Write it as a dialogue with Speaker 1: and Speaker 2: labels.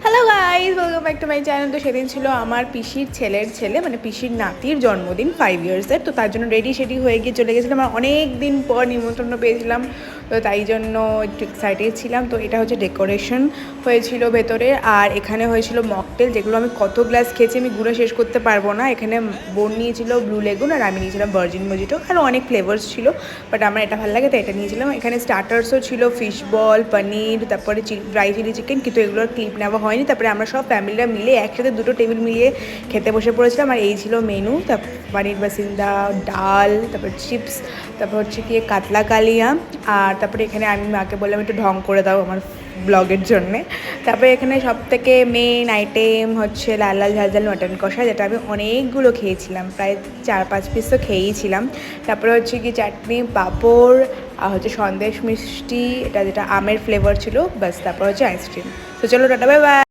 Speaker 1: Hello guys, welcome back to my channel. তো সেদিন ছিল আমার পিসির ছেলের ছেলে, মানে পিসির নাতির জন্মদিন 5 ইয়ার্সের। তো তার জন্য রেডি সেডি হয়ে গিয়ে চলে গেছিলাম। আমার অনেক দিন পর নিমন্ত্রণ পেয়েছিলাম, তো তাই জন্য একটু এক্সাইটেড ছিলাম। তো এটা হচ্ছে ডেকোরেশন হয়েছিল ভেতরে, আর এখানে হয়েছিল মকটেল, যেগুলো আমি কত গ্লাস খেয়েছি আমি গুঁড়ো শেষ করতে পারবো না। এখানে বোন নিয়েছিল ব্লু লেগুন, আর আমি নিয়েছিলাম ভার্জিন মজিটো। আরও অনেক ফ্লেভার্স ছিল, বাট আমার এটা ভালো লাগে তাই এটা নিয়েছিলাম। এখানে স্টার্টার্সও ছিল, ফিশ বল, পনির, তারপরে ড্রাই চিলি চিকেন, কিন্তু এগুলোর ক্লিপ নেওয়া হয়নি। তারপরে আমরা সব ফ্যামিলিরা মিলে একসাথে দুটো টেবিল মিলিয়ে খেতে বসে পড়েছিলাম, আর এই ছিল মেনু। তারপর পনির বাসিন্দা, ডাল, তারপর চিপস, তারপর হচ্ছে কি কাতলা কালিয়া, আর তারপরে এখানে আমি মাকে বললাম একটু ঢং করে দাও আমার ব্লগের জন্যে। তারপরে এখানে সব থেকে মেন আইটেম হচ্ছে লাল লাল ঝাল ঝাল মাটন কষা, যেটা আমি অনেকগুলো খেয়েছিলাম, প্রায় 4-5 পিস তো খেয়েইছিলাম। তারপরে হচ্ছে কি চাটনি, পাঁপড়, আর হচ্ছে সন্দেশ মিষ্টি, এটা যেটা আমের ফ্লেভার ছিল, বাস। তারপর হচ্ছে আইসক্রিম। তো চলো টাটা, বাই বাই।